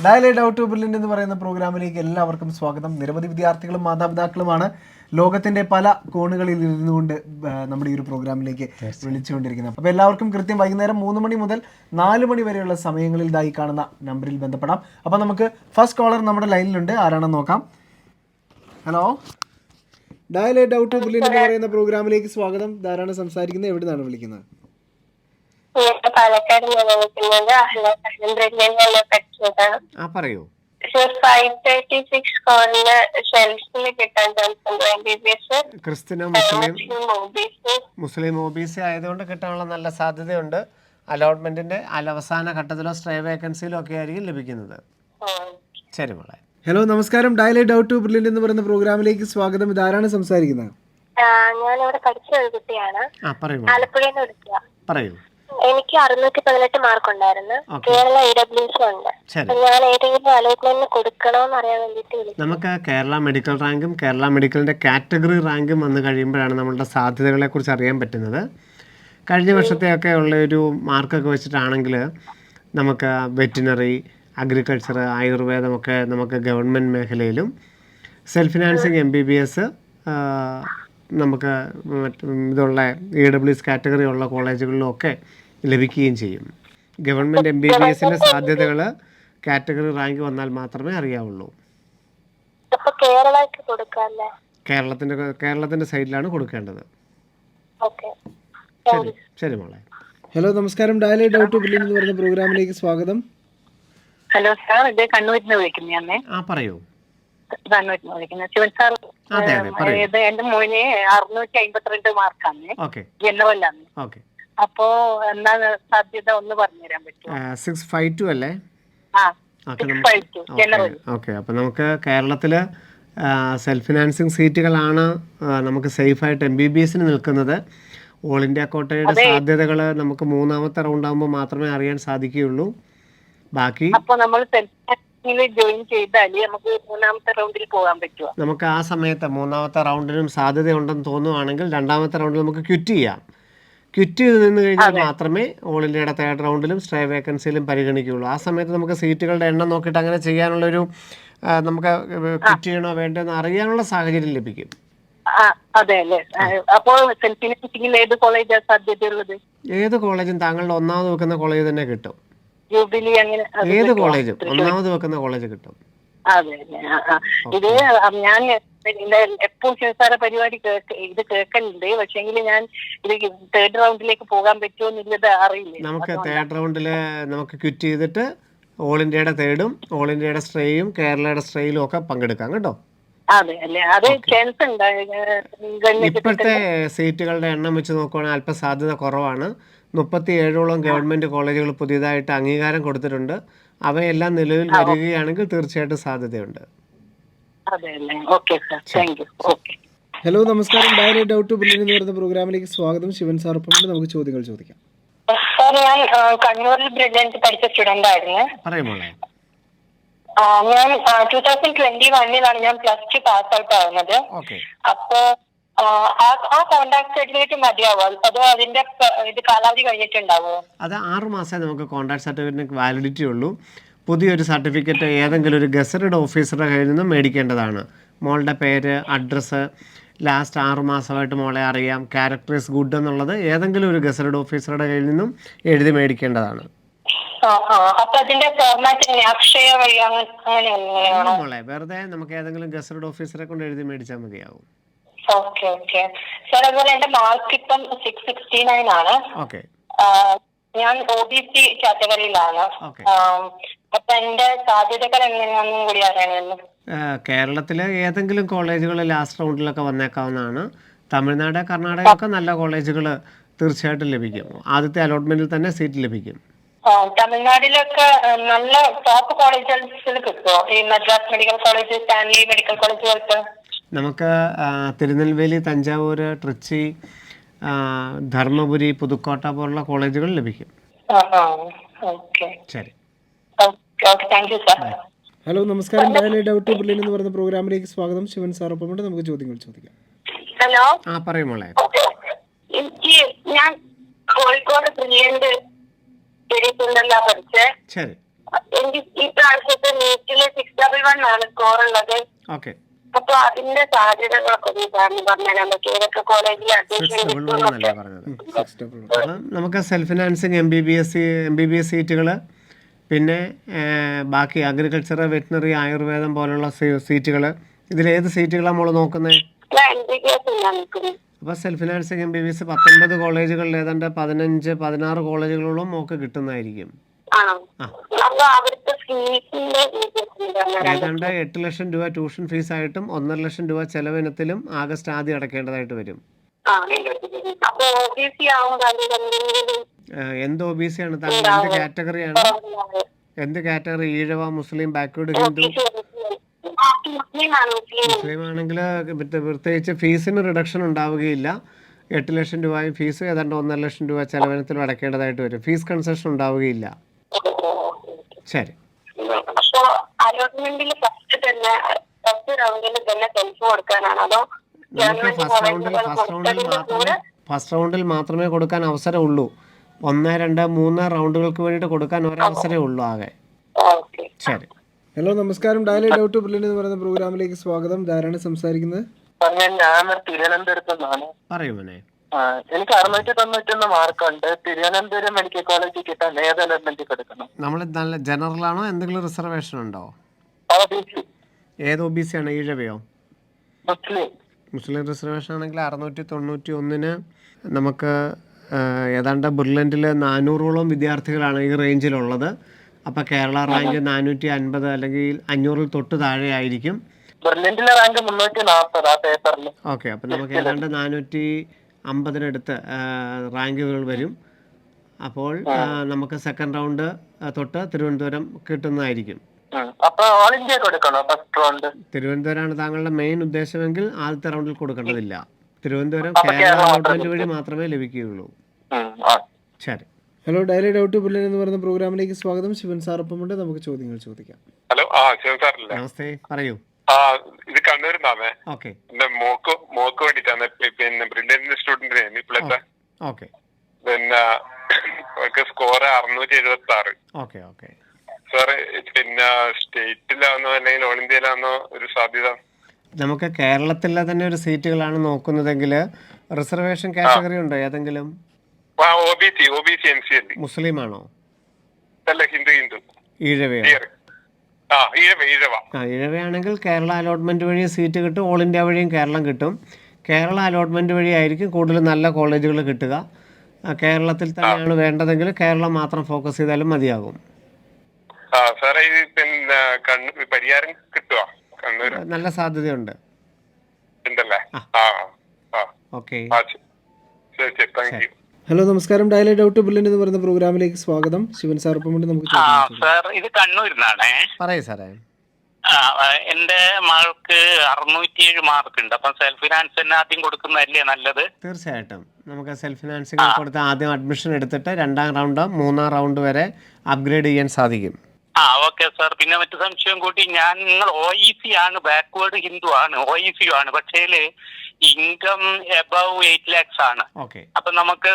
ഡയലൈഡ് out to brilliant എന്ന് പറയുന്ന പ്രോഗ്രാമിലേക്ക് എല്ലാവർക്കും സ്വാഗതം. നിരവധി വിദ്യാർത്ഥികളും മാതാപിതാക്കളുമാണ് ലോകത്തിന്റെ പല കോണുകളിൽ ഇരുന്നുകൊണ്ട് നമ്മുടെ ഈ ഒരു പ്രോഗ്രാമിലേക്ക് വിളിച്ചുകൊണ്ടിരിക്കുന്നത്. അപ്പോൾ എല്ലാവർക്കും കൃത്യം വൈകുന്നേരം 3 മണി മുതൽ 4 മണി വരെയുള്ള സമയങ്ങളിൽ ഇതായി കാണുന്ന നമ്പറിൽ ബന്ധപ്പെടാം. അപ്പോൾ നമുക്ക് ഫസ്റ്റ് കോളർ നമ്മുടെ ലൈനിലുണ്ട്. ആരാണെന്ന് നോക്കാം. ഹലോ, ഡയലൈഡ് ഔട്ട് ടു ബ്രില്യൻ്റ് എന്ന് പറയുന്ന പ്രോഗ്രാമിലേക്ക് സ്വാഗതം. ധാരാളം സംസാരിക്കുന്നത്. എവിടെ നിന്നാണ് വിളിക്കുന്നത്? പാലക്കാട് പറയൂ. 536 കോണിന് ഷെൽഫിൽ കിട്ടാൻ ചാൻസ് ഉണ്ട്. MBBS ക്രിസ്ത്യനോ മുസ്ലിം OBC ആയതുകൊണ്ട് കിട്ടാനുള്ള നല്ല സാധ്യതയുണ്ട്. അലോട്ട്മെന്റിന്റെ അവസാന ഘട്ടത്തിലോ സ്ട്രേ വേക്കൻസിയിലോ ഒക്കെ ആയിരിക്കും ലഭിക്കുന്നത്. ശരി മോളെ. ഹലോ, നമസ്കാരം. ഡയലൈഡ് ഔട്ട് ടു ബ്രില്യൻ്റ് എന്ന് പറയുന്ന പ്രോഗ്രാമിലേക്ക് സ്വാഗതം. ഇതാരാണ് സംസാരിക്കുന്നത്? ഞാനിവിടെ പഠിച്ച ഒരു കുട്ടിയാണ്. ആലപ്പുഴയിൽ നിന്ന് വിളിക്കുക. പറയൂ. എനിക്ക് 618 മാർക്ക് ഉണ്ടായിരുന്നു. കേരള EWS ഉണ്ട്. ഞാൻ ഏതെങ്കിലും അലോട്ട്മെന്റിന് കൊടുക്കണോന്ന് അറിയാൻ വേണ്ടിട്ട് വിളിച്ചു. നമുക്ക് കേരള മെഡിക്കൽ റാങ്കും കേരള മെഡിക്കലിന്റെ കാറ്റഗറി റാങ്കും വന്നു കഴിയുമ്പോഴാണ് നമ്മളുടെ സാധ്യതകളെ കുറിച്ച് അറിയാൻ പറ്റുന്നത്. കഴിഞ്ഞ വർഷത്തെയൊക്കെ ഉള്ള ഒരു മാർക്കൊക്കെ വെച്ചിട്ടാണെങ്കിൽ നമുക്ക് വെറ്റിനറി, അഗ്രികൾച്ചർ, ആയുർവേദമൊക്കെ നമുക്ക് ഗവൺമെൻറ് മേഖലയിലും സെൽഫ് ഫിനാൻസിങ് MBBS നമുക്ക് ഇതുള്ള EWS കാറ്റഗറി ഉള്ള കോളേജുകളിലും ഒക്കെ ലഭിക്കുകയും ചെയ്യും. ഗവൺമെൻറ് MBBSന്റെ സാധ്യതകൾ കാറ്റഗറി റാങ്ക് വന്നാൽ മാത്രമേ അറിയാവുള്ളൂ. കേരളത്തിന്റെ സൈഡിലാണ് കൊടുക്കേണ്ടത്. ശരി ശരി മോളെ. ഹലോ, നമസ്കാരം. ഡയലൈഡ് ഔട്ട് ടു ബ്രില്യൻ്റ് എന്ന് പറയുന്ന പ്രോഗ്രാമിലേക്ക് സ്വാഗതം. ഹലോ സാർ, ഇത് കണ്ണൂരിൽ നിന്ന് വിളിക്കുന്നേ. പറയൂ. കണ്ണൂരിൽ വിളിക്കുന്നത് ശിവൻ സാർ. ഇത് എന്റെ മോന് 652 മാർക്കാണ്, ജനറലാണ്. അപ്പോ എന്താണ് സാധ്യത ഒന്ന് പറഞ്ഞുതരാൻ പറ്റുമോ? 652 അല്ലേ? ഓക്കെ. അപ്പോൾ നമുക്ക് കേരളത്തിൽ സെൽഫ് ഫിനാൻസിങ് സീറ്റുകളാണ് നമുക്ക് സേഫായിട്ട് MBBSന് നിൽക്കുന്നത്. ഓൾ ഇന്ത്യ കോട്ടയുടെ സാധ്യതകൾ നമുക്ക് 3ാമത്തെ റൗണ്ട് ആകുമ്പോൾ മാത്രമേ അറിയാൻ സാധിക്കുകയുള്ളൂ. ബാക്കി അപ്പോൾ നമ്മൾ ജോയിൻ ചെയ്താൽ നമുക്ക് 3ാമത്തെ റൗണ്ടിൽ പോകാൻ പറ്റുമോ? നമുക്ക് ആ സമയത്ത് 3ാമത്തെ റൗണ്ടിനും സാധ്യതയുണ്ടെന്ന് തോന്നുവാണെങ്കിൽ 2ാമത്തെ റൗണ്ടിൽ നമുക്ക് ക്വിറ്റ് ചെയ്യാം. ക്വിറ്റ് ചെയ്ത് നിന്ന് കഴിഞ്ഞാൽ മാത്രമേ ഓൾ ഇന്ത്യയുടെ 3rd റൗണ്ടിലും സ്ട്രേ വേക്കൻസിയിലും പരിഗണിക്കുകയുള്ളൂ. ആ സമയത്ത് നമുക്ക് സീറ്റുകളുടെ എണ്ണം നോക്കിയിട്ട് അങ്ങനെ ചെയ്യാനുള്ളൊരു നമുക്ക് ക്വിറ്റ് ചെയ്യണോ വേണ്ടതെന്ന് അറിയാനുള്ള സാഹചര്യം ലഭിക്കും. അതെ അല്ലേ? അപ്പോൾ സെൽഫ് ഫിനാൻസിംഗിൽ ഏത് കോളേജാണ് സാധ്യതയുള്ളത്? ഏത് കോളേജും താങ്കളുടെ 1ാമത് വെക്കുന്ന കോളേജ് തന്നെ കിട്ടും. ജൂബിലി അങ്ങനെ ഏത് കോളേജും 1ാമത് വെക്കുന്ന കോളേജ് കിട്ടും. അതെ. ഇത് ഞാൻ എപ്പോഴും ശിവസാര പരിപാടി ഇത് കേൾക്കലുണ്ട്. പക്ഷെങ്കിൽ ഞാൻ ഇത് 3rd റൗണ്ടിലേക്ക് പോകാൻ പറ്റുമോ എന്നുള്ളത് അറിയില്ല. നമുക്ക് 3rd റൗണ്ടില് നമുക്ക് ക്വിറ്റ് ചെയ്തിട്ട് ഓൾ ഇന്ത്യയുടെ 3rdും ഓൾ ഇന്ത്യയുടെ സ്ട്രേയും കേരളയുടെ സ്ട്രേയിലും ഒക്കെ പങ്കെടുക്കാം കേട്ടോ. അതെ അല്ലേ? അത് ചാൻസ് ഉണ്ട്. ഇപ്പോഴത്തെ സീറ്റുകളുടെ എണ്ണം വെച്ച് നോക്കുവാണെങ്കിൽ അല്പം സാധ്യത കുറവാണ്. 37ഓളം ഗവൺമെന്റ് കോളേജുകൾ പുതിയതായിട്ട് അംഗീകാരം കൊടുത്തിട്ടുണ്ട്. അവയെല്ലാം നിലവിൽ വരികയാണെങ്കിൽ തീർച്ചയായിട്ടും സാധ്യതയുണ്ട്. ഹലോ, നമസ്കാരം. ഡയലൈഡ് ഔട്ട് ടു ബ്രില്യൻ്റ് എന്ന് പറയുന്ന പ്രോഗ്രാമിലേക്ക് സ്വാഗതം. ശിവൻ സാർ ഒപ്പം നമുക്ക് ചോദ്യങ്ങൾ ചോദിക്കാം. ഞാൻ കണ്ണൂരിൽ ബ്രില്യൻ്റ് പഠിച്ച സ്റ്റുഡന്റ് ആയിരുന്നു. ഞാൻ 2021 ഞാൻ +2 പാസ് ഔട്ട് ആവുന്നത്. അപ്പോ ആ കോൺട്രാക്ട് സർട്ടിഫിക്കറ്റ് മതിയാവോ, അതോ അതിന്റെ ഇത് കാലാവധി കഴിഞ്ഞിട്ടുണ്ടാവോ? അത് 6 മാസമേ നമുക്ക് കോൺട്രാക്ട് സർട്ടിഫിക്കറ്റിന് വാലിഡിറ്റി ഉള്ളൂ. പുതിയൊരു സർട്ടിഫിക്കറ്റ് ഏതെങ്കിലും ഒരു ഗസറ്റഡ് ഓഫീസറുടെ കയ്യിൽ നിന്നും മേടിക്കേണ്ടതാണ്. മോളുടെ പേര്, അഡ്രസ്സ്, ലാസ്റ്റ് 6 മാസമായിട്ട് മോളെ അറിയാം, ക്യാരക്ടർ ഈസ് ഗുഡ് എന്നുള്ളത് ഏതെങ്കിലും ഒരു ഗസറ്റഡ് ഓഫീസറുടെ കയ്യിൽ നിന്നും എഴുതി മേടിക്കേണ്ടതാണ്. മോളെ വെറുതെ നമുക്ക് ഏതെങ്കിലും ഗസറ്റഡ് ഓഫീസറെ കൊണ്ട് എഴുതി മേടിച്ചാൽ മതിയാവും. എന്റെ മാർക്ക് ഇപ്പം 669 ആണ്. ഞാൻ OBC കാറ്റഗറിയിലാണ്. അപ്പൊ എന്റെ സാധ്യതകൾ എങ്ങനെയാണെന്നും കൂടി അറിയണമല്ലോ. കേരളത്തിലെ ഏതെങ്കിലും കോളേജുകൾ ലാസ്റ്റ് റൗണ്ടിലൊക്കെ വന്നേക്കാവുന്നതാണ്. തമിഴ്നാട്, കർണാടക ഒക്കെ നല്ല കോളേജുകൾ തീർച്ചയായിട്ടും ലഭിക്കും. ആദ്യത്തെ അലോട്ട്മെന്റിൽ തന്നെ സീറ്റ് ലഭിക്കും. തമിഴ്നാട്ടിലൊക്കെ നല്ല ടോപ്പ് കോളേജുകളിൽ കിട്ടുമോ? ഈ Madras medical college, Stanley medical കോളേജുകൾക്ക് നമുക്ക് തിരുനെൽവേലി, തഞ്ചാവൂർ, ട്രിച്ചി, ധർമ്മപുരി, പുതുക്കോട്ട പോലുള്ള കോളേജുകൾ ലഭിക്കും. ശരി. ഹലോ, നമസ്കാരം. ഡയലൈഡ് ഔട്ട് ടു ബ്രില്യൻ്റ് എന്ന് പറയുന്ന പ്രോഗ്രാമിലേക്ക് സ്വാഗതം. ശിവൻ സാർ ഒപ്പം നമുക്ക് ചോദ്യങ്ങൾ ചോദിക്കാം. ഹലോ. പറയൂ മോളെ. ഞാൻ കോഴിക്കോട് ബ്രില്യൻ്റ് പഠിച്ചേ. ശരി. എനിക്ക് ഈ പ്രാവശ്യത്തെ നീറ്റില് 611 ആണ് സ്കോർ ഉള്ളത്. ഓക്കെ. അപ്പൊ അതിന്റെ സാധ്യതകളൊക്കെ ഒന്ന് സാറിന് പറഞ്ഞുതരാൻ പറ്റും. ഏതൊക്കെ കോളേജിൽ അഡ്മിഷൻ എന്നല്ലേ പറഞ്ഞത്? അപ്പം നമുക്ക് സെൽഫ് ഫിനാൻസിങ് MBBS സീറ്റുകൾ, പിന്നെ ബാക്കി അഗ്രികൾച്ചർ, വെറ്റിനറി, ആയുർവേദം പോലുള്ള സീറ്റുകൾ, ഇതിലേത് സീറ്റുകളാണ് നമ്മൾ നോക്കുന്നത്? അപ്പോൾ സെൽഫ് ഫിനാൻസിങ് MBBS 19 കോളേജുകളിൽ ഏതാണ്ട് 15-16 കോളേജുകളോളം നമുക്ക് കിട്ടുന്നതായിരിക്കും. ഏതാണ്ട് 8 ലക്ഷം രൂപ ട്യൂഷൻ ഫീസായിട്ടും 1.5 ലക്ഷം രൂപ ചെലവിനത്തിലും ആഗസ്റ്റ് ആദ്യം അടയ്ക്കേണ്ടതായിട്ട് വരും. എന്ത് OBC ആണ് താങ്കൾ? എന്ത് കാറ്റഗറിയാണ്? എന്ത് കാറ്റഗറി? ഈഴവ, മുസ്ലിം, ബാക്ക്വേർഡ്, ഹിന്ദു? മുസ്ലിം ആണെങ്കിൽ പ്രത്യേകിച്ച് ഫീസിന് റിഡക്ഷൻ ഉണ്ടാവുകയില്ല. 8 ലക്ഷം രൂപയും ഫീസ് ഏതാണ്ട് 1.5 ലക്ഷം രൂപ ചെലവിനത്തിലും അടയ്ക്കേണ്ടതായിട്ട് വരും. ഫീസ് കൺസെഷൻ ഉണ്ടാവുകയില്ല. ശരി. നമുക്ക് ഫസ്റ്റ് റൗണ്ടിൽ മാത്രമേ കൊടുക്കാൻ അവസരമുള്ളൂ. 1, 2, 3 റൗണ്ടുകൾക്ക് വേണ്ടിയിട്ട് കൊടുക്കാൻ ഒരവസരമേ ഉള്ളൂ ആകെ. ശരി. ഹലോ, നമസ്കാരം. ഡയലി ഡൗട്ട് ബ്രില്യൻ്റ് എന്ന് പറയുന്ന പ്രോഗ്രാമിലേക്ക് സ്വാഗതം. ധാരാണ് സംസാരിക്കുന്നത്. ഞാൻ തിരുവനന്തപുരത്ത് നിന്നാണ്. പറയൂ മോനെ. എനിക്ക് 691 മാർക്കുണ്ട്. തിരുവനന്തപുരം മെഡിക്കൽ കോളേജിൽ കിട്ടാൻ ഏത് അലോട്ട്മെന്റ് കൊടുക്കണം? നമ്മൾ നല്ല ജനറൽ ആണോ? എന്തെങ്കിലും റിസർവേഷൻ ഉണ്ടോ? ഏത് OBC ആണ്? ഈഴവയോ? മുസ്ലിം റിസർവേഷൻ ആണെങ്കിൽ 691 നമുക്ക് ഏതാണ്ട് ബുർലൻഡിൽ 400ഓളം വിദ്യാർത്ഥികളാണ് ഈ റേഞ്ചിലുള്ളത്. അപ്പോൾ കേരള റാങ്ക് 450 അല്ലെങ്കിൽ 500-ൽ തൊട്ട് താഴെ ആയിരിക്കും. Rank 340 okay. അപ്പം നമുക്ക് ഏതാണ്ട് 450-നടുത്ത് റാങ്കുകൾ വരും. അപ്പോൾ നമുക്ക് സെക്കൻഡ് റൗണ്ട് തൊട്ട് തിരുവനന്തപുരം കിട്ടുന്നതായിരിക്കും. തിരുവനന്തപുരമാണ് താങ്കളുടെ മെയിൻ ഉദ്ദേശമെങ്കിൽ ആദ്യത്തെ റൗണ്ടിൽ കൊടുക്കേണ്ടതില്ല. തിരുവനന്തപുരം കേരള അലോട്ട്മെന്റ് വഴി മാത്രമേ ലഭിക്കുകയുള്ളൂ. ശരി. ഹലോ, ഡയലി ഡൗട്ട് ബ്രില്യൻ്റ് എന്ന് പറയുന്ന പ്രോഗ്രാമിലേക്ക് സ്വാഗതം. ശിവൻ സാറൊപ്പമുണ്ട്. നമുക്ക് ചോദ്യങ്ങൾ ചോദിക്കാം. ഹലോ, ശിവൻ സാറല്ലേ? നമസ്തേ, പറയൂ. ഇത് കണ്ണൂരിന്നാണ്. ഓക്കെ. എന്റെ മോക്ക് വേണ്ടിട്ടാണ്. പിന്നെ ബ്രില്യന്റ് സ്റ്റുഡന്റിന് ഇപ്പോഴത്തെ. ഓക്കെ. പിന്നെ സ്കോർ 676. ഓക്കെ. ഓക്കെ സാറ്, പിന്നെ സ്റ്റേറ്റിലാണോ അല്ലെങ്കിൽ ഓൾ ഇന്ത്യയിലാണോ ഒരു സാധ്യത? നമുക്ക് കേരളത്തിലെ തന്നെ ഒരു സീറ്റുകളാണ് നോക്കുന്നതെങ്കിൽ റിസർവേഷൻ കാറ്റഗറി ഉണ്ടോ ഏതെങ്കിലും? OBC NCL. മുസ്ലിം ആണോ? അല്ല, ഹിന്ദു. ഈഴവയോ? ഈഴവയാണെങ്കിൽ കേരള അലോട്ട്മെന്റ് വഴി സീറ്റ് കിട്ടും. ഓൾ ഇന്ത്യ വഴിയും കേരളം കിട്ടും. കേരള അലോട്ട്മെന്റ് വഴിയായിരിക്കും കൂടുതൽ നല്ല കോളേജുകൾ കിട്ടുക. കേരളത്തിൽ തന്നെയാണ് വേണ്ടതെങ്കിൽ കേരളം മാത്രം ഫോക്കസ് ചെയ്താലും മതിയാകും. സാറേ, പിന്നെ പരിഹാരം കിട്ടുമോ? കണ്ണൂർ നല്ല സാധ്യതയുണ്ട്. ഉണ്ടല്ലേ? ഓക്കെ. ശരി, താങ്ക് യു. ഹലോ, നമസ്കാരം. ഡയലി ഡൗട്ട് ബ്രില്യൻ്റ് എന്ന് പറയുന്ന പ്രോഗ്രാമിലേക്ക് സ്വാഗതം. ശിവൻ സാറൊപ്പമുണ്ട്. നമുക്ക് സാർ, ഇത് കണ്ണൂരിന്നാണേ. പറയൂ സാറേ. എന്റെ മകൾക്ക് 607 മാർക്ക് ഉണ്ട്. അപ്പം സെൽഫ് ഫിനാൻസ് തന്നെ ആദ്യം കൊടുക്കുന്നതല്ലേ നല്ലത്? തീർച്ചയായിട്ടും നമുക്ക് സെൽഫ് ഫിനാൻസിങ് കൊടുത്ത് ആദ്യം അഡ്മിഷൻ എടുത്തിട്ട് 2ാം റൗണ്ട് 3ാം റൗണ്ട് വരെ അപ്ഗ്രേഡ് ചെയ്യാൻ സാധിക്കും. Okay sir. പിന്നെ മറ്റു സംശയം കൂട്ടി, നിങ്ങൾ OEC ആണ്, ബാക്ക്വേർഡ് ഹിന്ദു ആണ്, OEC ആണ്, പക്ഷേ ഇൻകം എബവ് 8 lakhs ആണ്. അപ്പൊ നമുക്ക്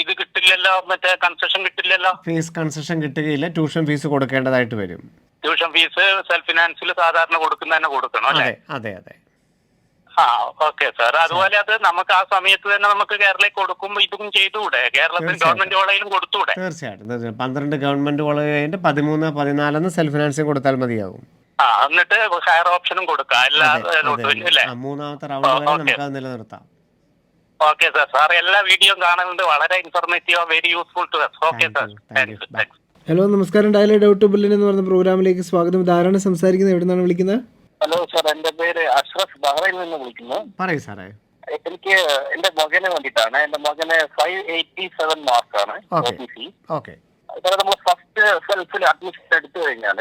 ഇത് കിട്ടില്ലല്ലോ, മറ്റേ കൺസെഷൻ കിട്ടില്ലല്ലോ? ഫീസ് കൺസെഷൻ കിട്ടുകയില്ല. ട്യൂഷൻ ഫീസ് കൊടുക്കേണ്ടതായിട്ട് വരും. ട്യൂഷൻ ഫീസ് സെൽഫ് ഫിനാൻസിൽ സാധാരണ കൊടുക്കുന്ന തന്നെ കൊടുക്കണം അല്ലേ? അതെ. Okay sir. അതുപോലെ അത് നമുക്ക് ആ സമയത്ത് തന്നെ നമുക്ക് കേരളയിൽ കൊടുക്കുമ്പോൾ ഇതും ചെയ്തുകൂടെ? കേരളത്തിൽ ഗവൺമെന്റ് കോളേജിലും കൊടുത്തൂടെ? തീർച്ചയായിട്ടും. 12 ഗവൺമെന്റ് കോളേജ് കഴിഞ്ഞിട്ട് 13, 14 സെൽഫ് ഫിനാൻസിങ് കൊടുത്താൽ മതിയാകും. എന്നിട്ട് ഹയർ ഓപ്ഷനും കൊടുക്കാം എല്ലാ റൂട്ടിലും അല്ലേ? 3ാമത്തെ റൗണ്ട് വരെ നമുക്ക് അത് നിലനിർത്താം. Okay sir. സാർ എല്ലാ വീഡിയോയും കാണുന്നുണ്ട്. വളരെ informative, very useful to us. Okay sir, thanks. Hello, നമസ്കാരം. ഡയലി ഡൗട്ട് ബ്രില്യൻ്റ് എന്ന് പറയുന്ന പ്രോഗ്രാമിലേക്ക് സ്വാഗതം. ധാരാണ് സംസാരിക്കുന്നത്. എവിടെ നിന്നാണ് വിളിക്കുന്നത്? ഹലോ സാർ, എന്റെ പേര് അഷ്റഫ്, ബഹ്റൈനിൽ നിന്ന് വിളിക്കുന്നു. പറയൂ സാറേ. എനിക്ക് എന്റെ മകന് വേണ്ടിയിട്ടാണ്. എന്റെ മകന് 587 മാർക്കാണ് OBC. നമ്മൾ ഫസ്റ്റ് സെൽഫിൽ അഡ്മിഷൻ എടുത്തു കഴിഞ്ഞാൽ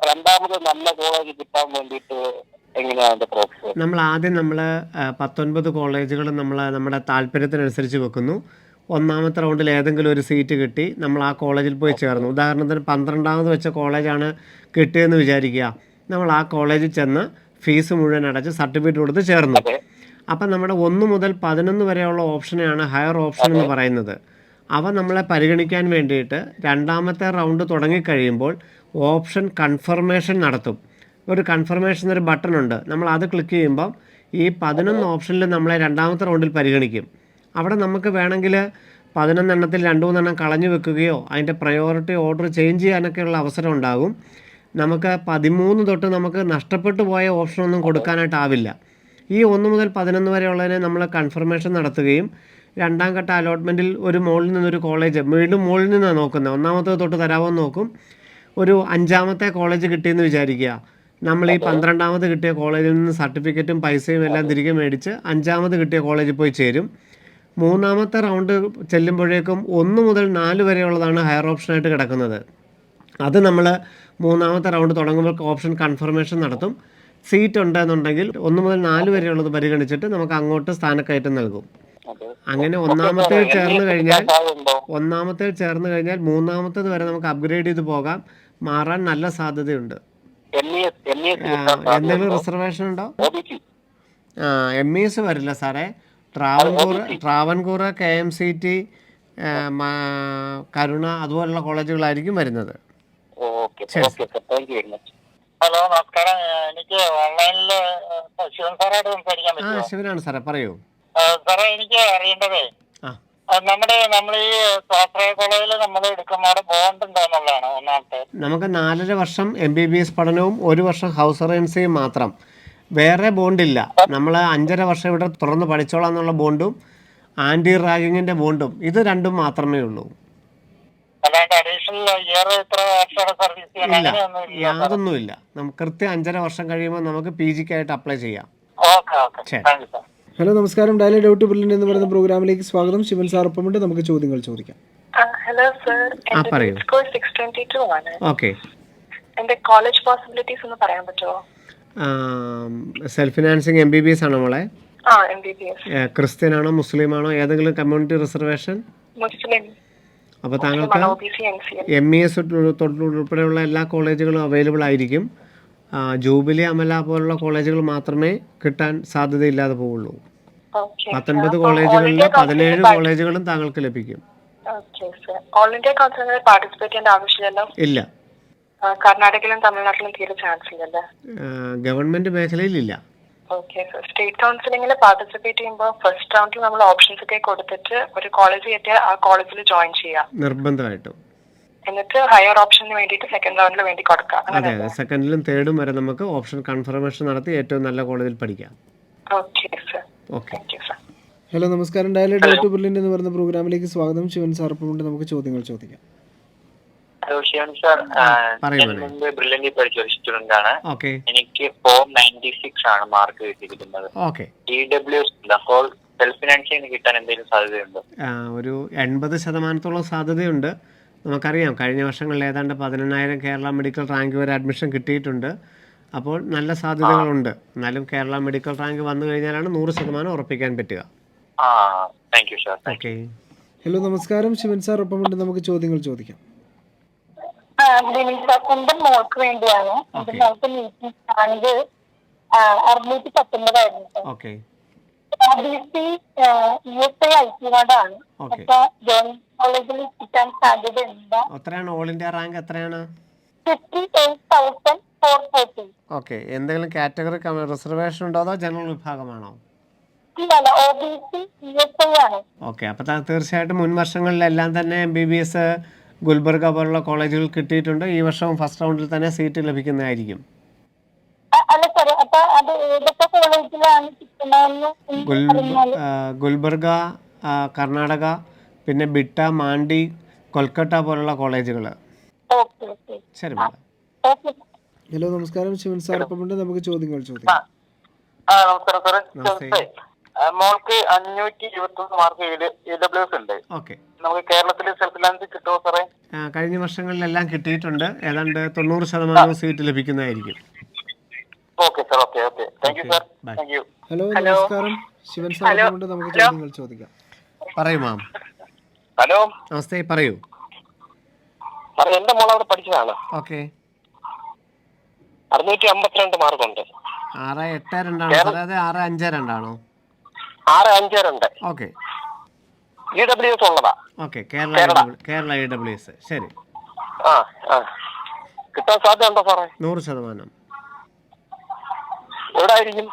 രണ്ടാമത് നല്ല കോളേജ് കിട്ടാൻ വേണ്ടിയിട്ട് എങ്ങനെയാണ് പ്രോസസ്? നമ്മൾ 19 കോളേജുകൾ നമ്മുടെ താല്പര്യത്തിനനുസരിച്ച് വെക്കുന്നു. 1ാമത്തെ റൗണ്ടിൽ ഏതെങ്കിലും ഒരു സീറ്റ് കിട്ടി, നമ്മൾ ആ കോളേജിൽ പോയി ചേർന്നു. ഉദാഹരണത്തിന് 12ാമത് വെച്ച കോളേജാണ് കിട്ടിയെന്ന് വിചാരിക്കുക. നമ്മൾ ആ കോളേജിൽ ചെന്ന് ഫീസ് മുഴുവൻ അടച്ച് സർട്ടിഫിക്കറ്റ് കൊടുത്ത് ചേർന്നു. അപ്പം നമ്മുടെ 1 മുതൽ 11 വരെയുള്ള ഓപ്ഷനെയാണ് ഹയർ ഓപ്ഷൻ എന്ന് പറയുന്നത്. അവ നമ്മളെ പരിഗണിക്കാൻ വേണ്ടിയിട്ട് രണ്ടാമത്തെ റൗണ്ട് തുടങ്ങിക്കഴിയുമ്പോൾ ഓപ്ഷൻ കൺഫർമേഷൻ നടത്തും. ഒരു കൺഫർമേഷൻ ഒരു ബട്ടൺ ഉണ്ട്, നമ്മൾ അത് ക്ലിക്ക് ചെയ്യുമ്പം ഈ 11 ഓപ്ഷനിൽ നമ്മളെ രണ്ടാമത്തെ റൗണ്ടിൽ പരിഗണിക്കും. അവിടെ നമുക്ക് വേണമെങ്കിൽ 11 എണ്ണത്തിൽ 2-3 കളഞ്ഞു വെക്കുകയോ അതിൻ്റെ പ്രയോറിറ്റി ഓർഡർ ചേഞ്ച് ചെയ്യാനൊക്കെയുള്ള അവസരം ഉണ്ടാകും. നമുക്ക് 13 തൊട്ട് നമുക്ക് നഷ്ടപ്പെട്ടു പോയ ഓപ്ഷനൊന്നും കൊടുക്കാനായിട്ടാവില്ല. ഈ 1 മുതൽ 11 വരെയുള്ളതിനെ നമ്മൾ കൺഫർമേഷൻ നടത്തുകയും രണ്ടാം ഘട്ട അലോട്ട്മെൻറ്റിൽ ഒരു മുകളിൽ നിന്നൊരു കോളേജ് വീണ്ടും മുകളിൽ നിന്നാണ് നോക്കുന്നത്, 1ാമത്തേത് തൊട്ട് തരാമെന്ന് നോക്കും. ഒരു 5ാമത്തെ കോളേജ് കിട്ടിയെന്ന് വിചാരിക്കുക, നമ്മൾ ഈ 12ാമത് കിട്ടിയ കോളേജിൽ നിന്ന് സർട്ടിഫിക്കറ്റും പൈസയും എല്ലാം തിരികെ മേടിച്ച് 5ാമത് കിട്ടിയ കോളേജിൽ പോയി ചേരും. 3ാമത്തെ റൗണ്ട് ചെല്ലുമ്പോഴേക്കും 1 മുതൽ 4 വരെയുള്ളതാണ് ഹയർ ഓപ്ഷനായിട്ട് കിടക്കുന്നത്. അത് നമ്മൾ 3ാമത്തെ റൗണ്ട് തുടങ്ങുമ്പോൾ ഓപ്ഷൻ കൺഫർമേഷൻ നടത്തും. സീറ്റ് ഉണ്ടെന്നുണ്ടെങ്കിൽ 1 മുതൽ 4 വരെയുള്ളത് പരിഗണിച്ചിട്ട് നമുക്ക് അങ്ങോട്ട് സ്ഥാനക്കയറ്റം നൽകും. അങ്ങനെ ഒന്നാമത്തേൽ ചേർന്ന് കഴിഞ്ഞാൽ 3ാമത്തേത് വരെ നമുക്ക് അപ്ഗ്രേഡ് ചെയ്ത് പോകാം. മാറാൻ നല്ല സാധ്യതയുണ്ട്. എന്തെങ്കിലും റിസർവേഷൻ ഉണ്ടോ? MES വരില്ല സാറേ. ട്രാവൻകൂർ, KMCT, കരുണ അതുപോലുള്ള കോളേജുകളായിരിക്കും വരുന്നത്. ഹലോ, നമസ്കാരം. എനിക്ക് ഓൺലൈനിൽ ശിവൻ സാറായിട്ട് സംസാരിക്കാൻ പറ്റുമോ? ശിവനാണ് സാറേ, പറയൂ. സാറേ, എനിക്ക് അറിയേണ്ടതേ നമ്മൾ ഈ സ്വാശ്രയ കോളേജിൽ നമ്മൾ എടുക്കുന്ന ബോണ്ട് എന്താന്നുള്ളതാണ് ഒന്നാമത്തെ. നമുക്ക് 4.5 വർഷം MBBS പഠനവും 1 വർഷം ഹൗസ് സർവൻസിയും മാത്രം, വേറെ ബോണ്ടില്ല. നമ്മൾ 5.5 വർഷം ഇവിടെ തുറന്ന് പഠിച്ചോളാം എന്നുള്ള ബോണ്ടും ആൻറ്റി റാഗിങ്ങിൻ്റെ ബോണ്ടും, ഇത് രണ്ടും മാത്രമേ ഉള്ളൂ. അല്ലാണ്ട് അഡീഷണൽ ഇയർ ഇത്ര വർഷം സർവീസ് ഇല്ല, യാതൊന്നുമില്ല. നമുക്ക് കൃത്യം 5.5 വർഷം കഴിയുമ്പോൾ നമുക്ക് PGക്കായിട്ട് അപ്ലൈ ചെയ്യാം. Okay, thank you sir. Hello, നമസ്കാരം. ഡയലി ഡൗട്ട് ബ്രില്യൻ്റ് എന്ന് പറയുന്ന പ്രോഗ്രാമിലേക്ക് സ്വാഗതം. ശിവൻ സാർ ഒപ്പമുണ്ട്, നമുക്ക് ചോദ്യങ്ങൾ ചോദിക്കാം. ഹലോ സർ, പറയൂ. സ്കോർ 622 ആണ്. ഓക്കെ, എന്റെ കോളേജ് പോസിബിലിറ്റീസ് ഒന്ന് പറയാൻ പറ്റുമോ? സെൽഫ് ഫിനാൻസിങ് MBBS ആണോ മോളെ? MBBS. ക്രിസ്ത്യൻ ആണോ മുസ്ലിം ആണോ, ഏതെങ്കിലും കമ്മ്യൂണിറ്റി റിസർവേഷൻ? മുസ്ലിം. അപ്പോൾ താങ്കൾക്ക് MES ഉൾപ്പെടെയുള്ള എല്ലാ കോളേജുകളും അവൈലബിൾ ആയിരിക്കും. ജൂബിലി, അമല പോലുള്ള കോളേജുകൾ മാത്രമേ കിട്ടാൻ സാധ്യതയില്ലാതെ പോവുള്ളൂ. 19 കോളേജുകളിൽ 17 കോളേജുകളും താങ്കൾക്ക് ലഭിക്കും. ഓൾ ഇന്ത്യ കൗൺസിലിംഗിൽ പാർട്ടിസിപ്പേറ്റ് ചെയ്യേണ്ട ആവശ്യമില്ലല്ലോ? ഇല്ല. കർണാടകയിലും തമിഴ്നാട്ടിലും തീരെ ചാൻസ് ഇല്ലല്ലേ? ഗവൺമെന്റ് മേഖലയിലില്ല. Okay sir. സ്റ്റേറ്റ് കൗൺസിലിംഗിൽ പാർട്ടിസിപ്പേറ്റ് ചെയ്യുമ്പോൾ ഫസ്റ്റ് റൗണ്ടിൽ നമ്മൾ ഓപ്ഷൻസ് ഒക്കെ കൊടുത്തിട്ട് ഒരു കോളേജ് കിട്ടിയാൽ ആ കോളേജിൽ ജോയിൻ ചെയ്യാം നിർബന്ധമായിട്ടും. എന്നിട്ട് ഹയർ ഓപ്ഷന് വേണ്ടിയിട്ട് സെക്കൻഡ് റൗണ്ടിൽ വേണ്ടി കൊടുക്കാം. അതെ, സെക്കൻഡിലും തേർഡും വരെ നമുക്ക് ഓപ്ഷൻ കൺഫർമേഷൻ നടത്തി ഏറ്റവും നല്ല കോളേജിൽ പഠിക്കാം. Okay sir. Okay, thank you sir. Hello, നമസ്കാരം. ഡയലി ഡൗട്ട് ബ്രില്യൻ്റ് എന്ന് പറയുന്ന പ്രോഗ്രാമിലേക്ക് സ്വാഗതം. ശിവൻ സാർ ഒപ്പമുണ്ട്, നമുക്ക് ചോദ്യങ്ങൾ ചോദിക്കാം. ഹലോ ശിവൻ സാർ, പറയൂ. ബ്രില്യന്റിൽ പഠിച്ച ഒരു സ്റ്റുഡന്റ് ആണ്. ഓക്കെ, എനിക്ക് 496 ആണ് മാർക്ക് കിട്ടിയിരിക്കുന്നത്. ഓക്കെ. EWS ഇല്ല. അപ്പോൾ സെൽഫ് ഫിനാൻസിങ് കിട്ടാൻ എന്തെങ്കിലും സാധ്യതയുണ്ടോ? ഒരു 80% സാധ്യതയുണ്ട്. നമുക്കറിയാം, കഴിഞ്ഞ വർഷങ്ങളിൽ ഏതാണ്ട് 19,000 കേരള മെഡിക്കൽ റാങ്ക് വരെ അഡ്മിഷൻ കിട്ടിയിട്ടുണ്ട്. അപ്പോൾ നല്ല സാധ്യതകളുണ്ട്. എന്നാലും കേരള മെഡിക്കൽ റാങ്ക് വന്നു കഴിഞ്ഞാലാണ് 100% ഉറപ്പിക്കാൻ പറ്റുക. Thank you sir. Okay. Hello, നമസ്കാരം. ശിവൻ സാർ ഒപ്പമുണ്ട്, നമുക്ക് ചോദ്യങ്ങൾ ചോദിക്കാം. എന്റെ മോൾക്ക് വേണ്ടിയാണ്. എന്റെ മോൾക്ക് മീറ്റിംഗ് റാങ്ക് 619 ആയിരുന്നു. ഓക്കെ. OBC USA IT-ആണ്. അപ്പൊ ഗവൺമെന്റ് കോളേജിൽ കിട്ടാൻ സാധ്യതയുണ്ട്. എത്രയാണ് ഓൾ ഇന്ത്യ റാങ്ക്? എത്രയാണ്? 58,440. ഓക്കെ. എന്തെങ്കിലും കാറ്റഗറി റിസർവേഷൻ ഉണ്ടോ അതോ ജനറൽ വിഭാഗമാണോ? ഇല്ല, OBC USA ആണ്. ഓക്കെ. അപ്പോൾ തീർച്ചയായിട്ടും മുൻ വർഷങ്ങളിലെല്ലാം തന്നെ MBBS, ഗുൽബർഗ പോലുള്ള കോളേജുകൾ കിട്ടിയിട്ടുണ്ട്. ഈ വർഷവും ഫസ്റ്റ് റൗണ്ടിൽ തന്നെ സീറ്റ് ലഭിക്കുന്നതായിരിക്കും. അല്ല സാർ, അപ്പൊ അത് ഏതൊക്കെ കോളേജിലാണ് കിട്ടുന്നതെന്ന് ഗുൽബർഗ, കർണാടക, പിന്നെ ബിട്ട, മാണ്ടി, കൊൽക്കത്ത പോലുള്ള കോളേജുകൾ. ശരി മാഡം. ഹലോ, നമസ്കാരം. ശിവൻ സാർ ഒപ്പമുണ്ട്, നമുക്ക് ചോദ്യങ്ങൾ ചോദിക്കാം. നമസ്കാരം സാറേ. മോൾക്ക് 521 മാർക്ക് EWS ഉണ്ട്. ഓക്കെ. നമുക്ക് കേരളത്തിൽ സെൽഫ് ഫിനാൻസ് കിട്ടുമോ സാറേ? കഴിഞ്ഞ വർഷങ്ങളിലെല്ലാം കിട്ടിയിട്ടുണ്ട്. ഏതാണ്ട് 90% സീറ്റ് ലഭിക്കുന്നതായിരിക്കും. Okay sir. Okay. Thank you sir. Thank you. Hello, നമസ്കാരം. ശിവൻ സാർ ഒപ്പമുണ്ട്, നമുക്ക് ചോദ്യങ്ങൾ ചോദിക്കാം. പറയൂ മാം. ഹലോ, നമസ്തേ, പറയൂ. സാറേ, എന്റെ മോൾ അവിടെ പഠിച്ചതാണ്. ഓക്കെ. 652 മാർക്കുണ്ട്. 682 ആണോ സാറേ? അതെ, 652 ആണോ? 652. ഓക്കെ. EWS ഉള്ളതാ. Okay, Kerala EWS. ശരി, കിട്ടാൻ സാധ്യത ഉണ്ടോ സാറേ? 100%. എവിടെ ആയിരിക്കും?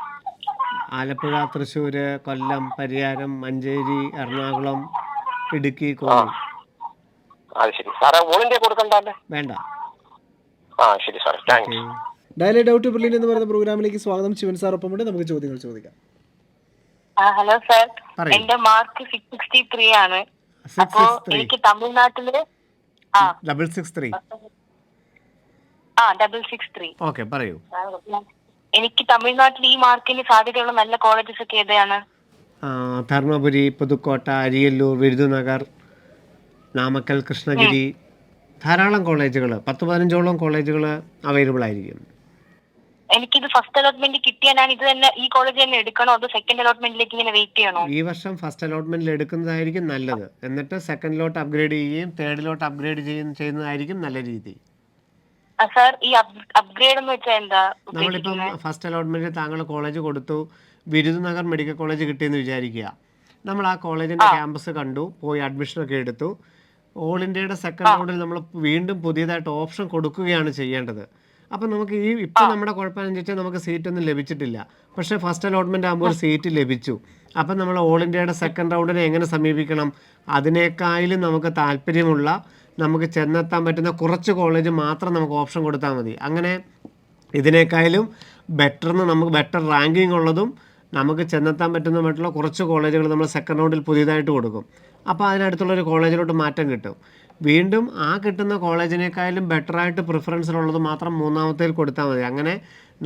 ആലപ്പുഴ, തൃശ്ശൂർ, കൊല്ലം, പരിയാരം, മഞ്ചേരി, എറണാകുളം, ഇടുക്കി, കോന്നി. അത് ശരി സാറേ. ഓൾ ഇന്ത്യ കൊടുക്കണ്ടല്ലേ? വേണ്ട. ശരി സാറേ, താങ്ക്സ്. ഡയലി ഡൗട്ട് ബ്രില്യൻ എന്ന് പറയുന്ന പ്രോഗ്രാമിലേക്ക് സ്വാഗതം. ശിവൻ സാർ ഒപ്പമുണ്ട്, നമുക്ക് ചോദ്യങ്ങൾ ചോദിക്കാം. ഹലോ സാർ, എന്റെ മാർക്ക് 663 ആണ്. അപ്പോ എനിക്ക് തമിഴ്നാട്ടില് 663. 663. ഓക്കെ, പറയൂ. എനിക്ക് തമിഴ്നാട്ടിൽ ഈ മാർക്കിന് സാധ്യതയുള്ള നല്ല കോളേജസ് ഒക്കെ ഏതാണ്? ധർമ്മപുരി, പുതുക്കോട്ട, അരിയല്ലൂർ, വിരുദുനഗർ, നാമക്കൽ, കൃഷ്ണഗിരി, ധാരാളം കോളേജുകൾ, 10-15ഓളം കോളേജുകൾ അവൈലബിൾ ആയിരിക്കും. എനിക്കിത് ഫസ്റ്റ് അലോട്ട്മെന്റ് കിട്ടിയാൽ ഞാൻ ഇത് തന്നെ ഈ കോളേജ് തന്നെ എടുക്കണോ അതോ സെക്കൻഡ് അലോട്ട്മെന്റിലേക്ക് ഇങ്ങനെ വെയിറ്റ് ചെയ്യണോ? ഈ വർഷം ഫസ്റ്റ് അലോട്ട്മെന്റിൽ എടുക്കുന്നതായിരിക്കും നല്ലത്. എന്നിട്ട് സെക്കൻഡിലോട്ട് അപ്ഗ്രേഡ് ചെയ്യുകയും തേർഡിലോട്ട് അപ്ഗ്രേഡ് ചെയ്യുന്നതായിരിക്കും നല്ല രീതി. സാർ, ഈ അപ്ഗ്രേഡ് എന്ന് വെച്ചാൽ എന്താ? നമ്മളിപ്പം ഫസ്റ്റ് അലോട്ട്മെന്റിൽ താങ്കൾ കോളേജ് കൊടുത്തു, വിരുദുനഗർ മെഡിക്കൽ കോളേജ് കിട്ടിയെന്ന് വിചാരിക്കുക. നമ്മൾ ആ കോളേജിന്റെ ക്യാമ്പസ് കണ്ടു, പോയി അഡ്മിഷനൊക്കെ എടുത്തു. ഓൾ ഇന്ത്യയുടെ സെക്കൻഡ് റൗണ്ടിൽ നമ്മൾ വീണ്ടും പുതിയതായിട്ട് ഓപ്ഷൻ കൊടുക്കുകയാണ് ചെയ്യേണ്ടത്. അപ്പം നമുക്ക് ഇപ്പം നമ്മുടെ കുഴപ്പമെന്ന് വെച്ചാൽ നമുക്ക് സീറ്റൊന്നും ലഭിച്ചിട്ടില്ല. പക്ഷേ ഫസ്റ്റ് അലോട്ട്മെന്റ് ആകുമ്പോൾ ഒരു സീറ്റ് ലഭിച്ചു. അപ്പം നമ്മൾ ഓൾ ഇന്ത്യയുടെ സെക്കൻഡ് റൗണ്ടിനെ എങ്ങനെ സമീപിക്കണം? അതിനേക്കാളും നമുക്ക് താല്പര്യമുള്ള, നമുക്ക് ചെന്നെത്താൻ പറ്റുന്ന കുറച്ച് കോളേജ് മാത്രം നമുക്ക് ഓപ്ഷൻ കൊടുത്താൽ മതി. അങ്ങനെ ഇതിനേക്കാളും നമുക്ക് ബെറ്റർ റാങ്കിങ് ഉള്ളതും നമുക്ക് ചെന്നെത്താൻ പറ്റുന്നതുമായിട്ടുള്ള കുറച്ച് കോളേജുകൾ നമ്മൾ സെക്കൻഡ് റൗണ്ടിൽ പുതിയതായിട്ട് കൊടുക്കും. അപ്പോൾ അതിനടുത്തുള്ളൊരു കോളേജിലോട്ട് മാറ്റം കിട്ടും. വീണ്ടും ആ കിട്ടുന്ന കോളേജിനേക്കാളും ബെറ്ററായിട്ട് പ്രിഫറൻസിലുള്ളത് മാത്രം മൂന്നാമത്തേൽ കൊടുത്താൽ മതി. അങ്ങനെ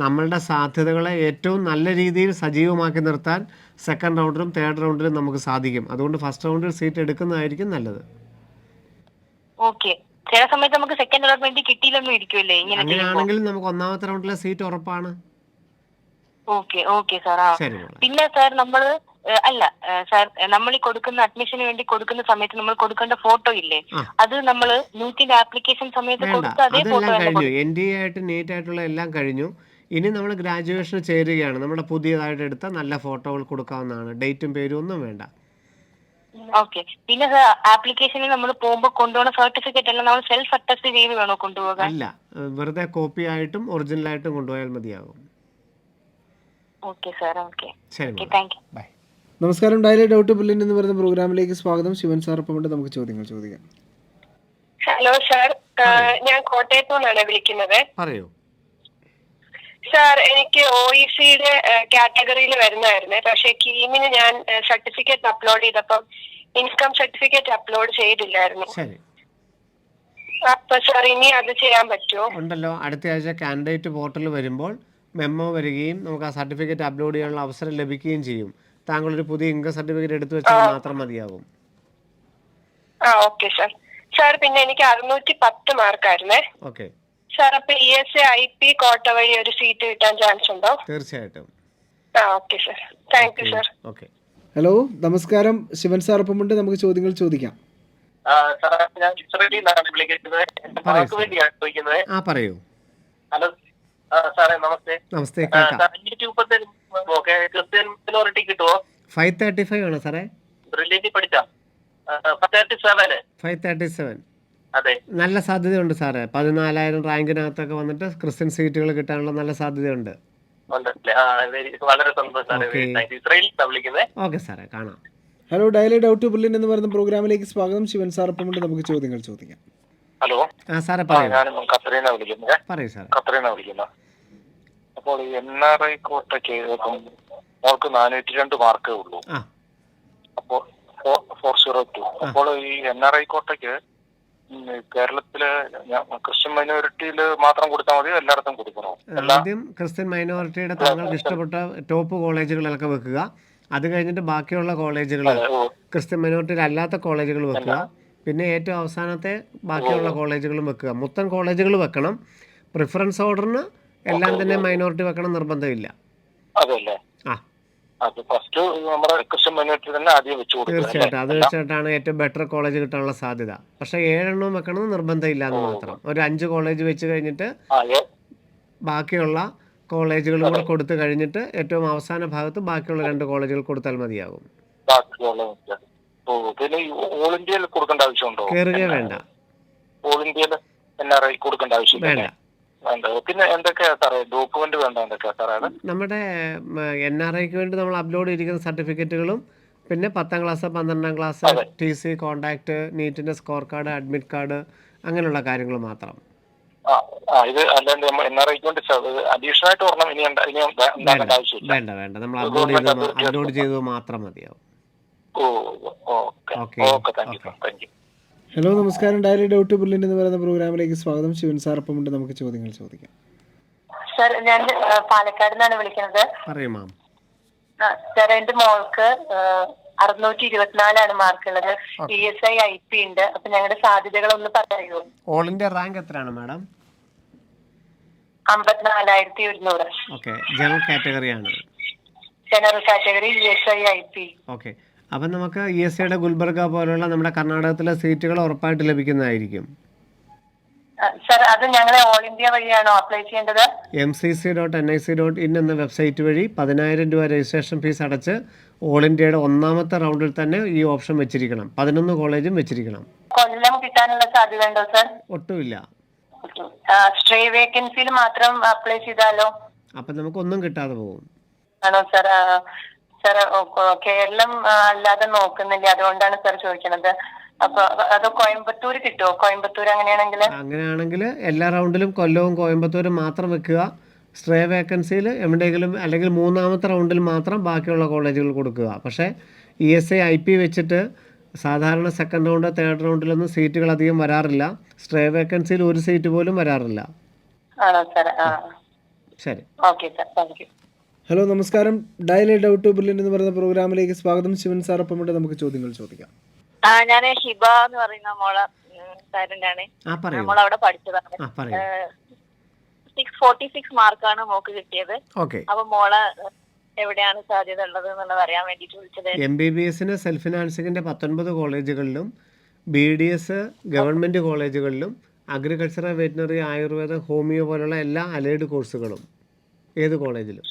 നമ്മളുടെ സാധ്യതകളെ ഏറ്റവും നല്ല രീതിയിൽ സജീവമാക്കി നിർത്താൻ സെക്കൻഡ് റൗണ്ടിലും തേർഡ് റൗണ്ടിലും നമുക്ക് സാധിക്കും. അതുകൊണ്ട് ഫസ്റ്റ് റൗണ്ടിൽ സീറ്റ് എടുക്കുന്നതായിരിക്കും നല്ലത്. ഓക്കെ, ചില സമയത്ത് നമുക്ക് സെക്കൻഡ് അലോട്ട്മെന്റ് കിട്ടിയില്ലെന്നും ഇരിക്കുമല്ലേ? അങ്ങനെയാണെങ്കിൽ നമുക്ക് ഒന്നാമത്തെ റൗണ്ടിലെ സീറ്റ് ഉറപ്പാണ്. Okay sir. പിന്നെ സാർ നമ്മൾ ഈ കൊടുക്കുന്ന അഡ്മിഷന് വേണ്ടി കൊടുക്കുന്ന സമയത്ത് നമ്മൾ കൊടുക്കേണ്ട ഫോട്ടോ ഇല്ലേ, അത് നമ്മൾ നീറ്റിന്റെ ആപ്ലിക്കേഷൻ സമയത്ത് കൊടുത്ത അതേ ഫോട്ടോ കഴിഞ്ഞു. NDA ആയിട്ട് നീറ്റ് ആയിട്ടുള്ള എല്ലാം കഴിഞ്ഞു. ഇനി നമ്മൾ ഗ്രാജുവേഷന് ചേരുകയാണ്. നമ്മുടെ പുതിയതായിട്ട് എടുത്ത നല്ല ഫോട്ടോകൾ കൊടുക്കാവുന്നതാണ്. ഡേറ്റും പേരും ഒന്നും വേണ്ട. ഓക്കെ. പിന്നെ ആപ്ലിക്കേഷനിൽ നമ്മൾ പോകുമ്പോൾ കൊണ്ടുപോകുന്ന സർട്ടിഫിക്കറ്റ് എല്ലാം നമ്മൾ സെൽഫ് അറ്റസ്റ്റ് ചെയ്ത് വേണോ കൊണ്ടുപോകാൻ? അല്ല, വെറുതെ കോപ്പി ആയിട്ടും ഒറിജിനലായിട്ടും കൊണ്ടുപോയാൽ മതിയാകും. Okay sir. ശരി, താങ്ക് യു. ബൈ. നമസ്കാരം. ഡയലി ഡൗട്ട് ബ്രില്യൻ എന്ന് പറയുന്ന പ്രോഗ്രാമിലേക്ക് സ്വാഗതം. ശിവൻ സാർ ഒപ്പമുണ്ട്, നമുക്ക് ചോദ്യങ്ങൾ ചോദിക്കാം. ഹലോ സാർ, ഞാൻ കോട്ടയത്തു നിന്നാണ് വിളിക്കുന്നത്. പറയൂ സാർ. എനിക്ക് OECയുടെ കാറ്റഗറിയിൽ വരുന്നതായിരുന്നു. പക്ഷെ കീമിന് ഞാൻ സർട്ടിഫിക്കറ്റ് അപ്ലോഡ് ചെയ്തപ്പം ഇൻകം സർട്ടിഫിക്കറ്റ് അപ്ലോഡ് ചെയ്തില്ലായിരുന്നു. ശരി. അപ്പൊ സാർ ഇനി അത് ചെയ്യാൻ പറ്റുമോ? ഉണ്ടല്ലോ, അടുത്ത ആഴ്ച കാൻഡിഡേറ്റ് പോർട്ടൽ വരുമ്പോൾ മെമ്മോ വരികയും നമുക്ക് ആ സർട്ടിഫിക്കറ്റ് അപ്ലോഡ് ചെയ്യാനുള്ള അവസരം ലഭിക്കുകയും ചെയ്യും. താങ്കൾ ഒരു പുതിയ ഇൻകം സർട്ടിഫിക്കറ്റ് എടുത്തു വെച്ചാൽ മാത്രം മതിയാകും. Okay sir. സാർ, പിന്നെ എനിക്ക് 610 മാർക്കായിരുന്നേ. ഓക്കെ സാർ, അപ്പൊ ESA IP കോട്ട വഴി ഒരു സീറ്റ് കിട്ടാൻ ചാൻസ് ഉണ്ടോ? തീർച്ചയായിട്ടും. Okay sir, thank you sir. Okay. Hello, നമസ്കാരം. ശിവൻ സാർ ഒപ്പമുണ്ട്, നമുക്ക് ചോദ്യങ്ങൾ ചോദിക്കാം. ഞാൻ ഇസ്രയേലിലാണ് വിളിക്കുന്നത്. പറയൂ. ഹലോ സാറേ, നമസ്തേ. നമസ്തേ. ക്രിസ്ത്യൻ മൈനോറിറ്റി കിട്ടുമോ? 535 ആണ് സാറേ. ബ്രില്യന്റിൽ പഠിച്ചാ 537. അതെ, നല്ല സാധ്യതയുണ്ട് സാറേ. 14,000 റാങ്കിനകത്തൊക്കെ വന്നിട്ട് ക്രിസ്ത്യൻ സീറ്റുകൾ കിട്ടാനുള്ള നല്ല സാധ്യതയുണ്ട്. വളരെ സന്തോഷം. ഇസ്രയേലിലാണ് വിളിക്കുന്നത്. ഓക്കെ സാറേ, കാണാം. ഹലോ, ഡയലി ഡൗട്ട് ബ്രില്യൻ എന്ന് പറയുന്ന പ്രോഗ്രാമിലേക്ക് സ്വാഗതം. ശിവൻ സാർ ഒപ്പമുണ്ട്, നമുക്ക് ചോദ്യങ്ങൾ ചോദിക്കാം. ഹലോ സാറേ, പറയൂ. ഞാനും ഖത്തറിനാണ് വിളിക്കുന്നത്. പറയൂ സാർ. ഖത്തറിനാണ് വിളിക്കുന്നത്. അപ്പോൾ ഈ NRI കോട്ടയ്ക്ക് മോൾക്ക് 402 മാർക്കേ ഉള്ളൂ. അപ്പോൾ 402. അപ്പോൾ ഈ NRI കോട്ടയ്ക്ക് കേരളത്തില് ക്രിസ്ത്യൻ മൈനോറിറ്റിയിൽ മാത്രം കൊടുത്താൽ മതി, എല്ലായിടത്തും കൊടുക്കണോ? ആദ്യം ക്രിസ്ത്യൻ മൈനോറിറ്റിയുടെ താങ്കൾക്ക് ഇഷ്ടപ്പെട്ട ടോപ്പ് കോളേജുകളൊക്കെ വെക്കുക. അത് കഴിഞ്ഞിട്ട് ബാക്കിയുള്ള കോളേജുകൾ, ക്രിസ്ത്യൻ മൈനോറിറ്റിയിൽ അല്ലാത്ത കോളേജുകൾ വെക്കുക. പിന്നെ ഏറ്റവും അവസാനത്തെ ബാക്കിയുള്ള കോളേജുകളും വെക്കുക. മൊത്തം കോളേജുകൾ വെക്കണം. പ്രിഫറൻസ് ഓർഡറിന് എല്ലാം തന്നെ മൈനോറിറ്റി വെക്കണം നിർബന്ധമില്ല. അതല്ലേ? തീർച്ചയായിട്ടും അത് വെച്ചിട്ടാണ് ഏറ്റവും ബെറ്റർ കോളേജ് കിട്ടാനുള്ള സാധ്യത. പക്ഷെ 7 എണ്ണവും വെക്കണമെന്ന് നിർബന്ധമില്ല എന്ന് മാത്രം. ഒരു 5 കോളേജ് വെച്ച് കഴിഞ്ഞിട്ട് ബാക്കിയുള്ള കോളേജുകളും കൂടെ കൊടുത്തു കഴിഞ്ഞിട്ട് ഏറ്റവും അവസാന ഭാഗത്ത് ബാക്കിയുള്ള 2 കോളേജുകൾ കൊടുത്താൽ മതിയാകും. ഓ പിന്നെ ഓൾ ഇന്ത്യയിൽ കൊടുക്കേണ്ട ആവശ്യമുണ്ടോ? കയറുകയോ വേണ്ട. ഓൾ ഇന്ത്യയിൽ NRI കൊടുക്കേണ്ട ആവശ്യമില്ല. വേണ്ട. പിന്നെ എന്തൊക്കെയാ സാറേ ഡോക്യുമെന്റ് വേണ്ട? എന്തൊക്കെയാ സാറേ അത്? നമ്മുടെ NRIക്ക് വേണ്ടി നമ്മൾ അപ്ലോഡ് ചെയ്തിരിക്കുന്ന സർട്ടിഫിക്കറ്റുകളും പിന്നെ 10ാം ക്ലാസ് 12ാം ക്ലാസ് TC കോണ്ടാക്ട് നീറ്റിൻ്റെ സ്കോർ കാർഡ് അഡ്മിറ്റ് കാർഡ് അങ്ങനെയുള്ള കാര്യങ്ങൾ മാത്രം. ഇത് അല്ലാണ്ട് NRIക്ക് വേണ്ടി അഡീഷണൽ ആയിട്ട് ഓർണം ഇനി ഉണ്ടാക്കേണ്ട ആവശ്യമില്ല. വേണ്ട വേണ്ട, നമ്മൾ അപ്ലോഡ് ചെയ്തത് മാത്രം മതിയാവും. Okay thank you. ഹലോ നമസ്കാരം, ഡയലി ഡൗട്ട് ബുള്ളറ്റ് എന്ന് പറയുന്ന പ്രോഗ്രാമിലേക്ക് സ്വാഗതം. ശിവൻ സാർ ഒപ്പം ഉണ്ട്, നമുക്ക് ചോദ്യങ്ങൾ ചോദിക്കാം. സർ ഞാൻ പാലക്കാട് നിന്നാണ് വിളിക്കുന്നത്. പറയൂ മാം. സർ എന്റെ മോൾക്ക് 624 മാർക്കുള്ളത്. ESI IP ഉണ്ട്. അപ്പൊ ഞങ്ങളുടെ സാധ്യതകളൊന്ന് പറയുമോ? ഓൾ ഇന്ത്യ റാങ്ക് എത്രയാണ് മാഡം? 54,100. ഓക്കെ, ജനറൽ കാറ്റഗറിയാണ്. General category ESI IP. Okay, അപ്പം നമുക്ക് ESIയുടെ ഗുൽബർഗ പോലുള്ള നമ്മുടെ കർണാടകത്തിലെ സീറ്റുകൾ ഉറപ്പായിട്ട് ലഭിക്കുന്നതായിരിക്കും. സർ അത് ഞങ്ങൾ ഓൾ ഇന്ത്യ വഴിയാണോ അപ്ലൈ ചെയ്യേണ്ടത്? mcc.nic.in എന്ന വെബ്സൈറ്റ് വഴി 10,000 രൂപ രജിസ്ട്രേഷൻ ഫീസ് അടച്ച് ഓൾ ഇന്ത്യയുടെ ഒന്നാമത്തെ റൗണ്ടിൽ തന്നെ ഈ ഓപ്ഷൻ വെച്ചിരിക്കണം. 11 കോളേജും വെച്ചിരിക്കണം. കൊല്ലം കിട്ടാനുള്ള സാധ്യത ഉണ്ടോ സർ? ഒട്ടുമില്ല. സ്ട്രേ വേക്കൻസിയിൽ മാത്രം അപ്ലൈ ചെയ്താലോ? അപ്പം നമുക്കൊന്നും കിട്ടാതെ പോകും. ആണോ സർ? സർ കേരളം അല്ലാതെ നോക്കുന്നില്ല, അതുകൊണ്ടാണ് സർ ചോദിക്കുന്നത്. അപ്പൊ അത് കോയമ്പത്തൂർ കിട്ടുമോ? കോയമ്പത്തൂർ അങ്ങനെയാണെങ്കിൽ എല്ലാ റൗണ്ടിലും കൊല്ലവും കോയമ്പത്തൂരും മാത്രം വെക്കുക. സ്ട്രേ വേക്കൻസിയിൽ എവിടെയെങ്കിലും അല്ലെങ്കിൽ 3ാമത്തെ റൗണ്ടിൽ മാത്രം ബാക്കിയുള്ള കോളേജുകൾ കൊടുക്കുക. പക്ഷേ ESI IP വെച്ചിട്ട് സാധാരണ സെക്കൻഡ് റൗണ്ട് തേർഡ് റൗണ്ടിലൊന്നും സീറ്റുകൾ അധികം വരാറില്ല. സ്ട്രേ വേക്കൻസിയിൽ ഒരു സീറ്റ് പോലും വരാറില്ല. ആണോ സർ? ശരി, okay sir, thank you. Hello നമസ്കാരം, ഡയലി ഡൗട്ട് ബുള്ളറ്റ് എന്ന് പറയുന്ന പ്രോഗ്രാമിലേക്ക് സ്വാഗതം. ശിവൻ സാർ ഒപ്പം ഉണ്ട്, നമുക്ക് ചോദ്യങ്ങൾ ചോദിക്കാം. ഞാൻ ഹിബ എന്ന് പറയുന്ന മോളെ പാരന്റാണ്. നമ്മളവിടെ പഠിച്ചതാണ്. 646 മാർക്കാണ് മോക്ക് കിട്ടിയത്. അപ്പൊ മോളെ എവിടെയാണ് സാധ്യത ഉള്ളത് എന്നുള്ളത് അറിയാൻ വേണ്ടിട്ട് വിളിച്ചത്. MBBSന് സെൽഫ് ഫിനാൻസിങ്ങിന്റെ 19 കോളേജുകളിലും BDS ഗവൺമെന്റ് കോളേജുകളിലും അഗ്രികൾച്ചറൽ വെറ്റിനറി ആയുർവേദ ഹോമിയോ പോലുള്ള എല്ലാ അലൈഡ് കോഴ്സുകളും ഏത് കോളേജിലും.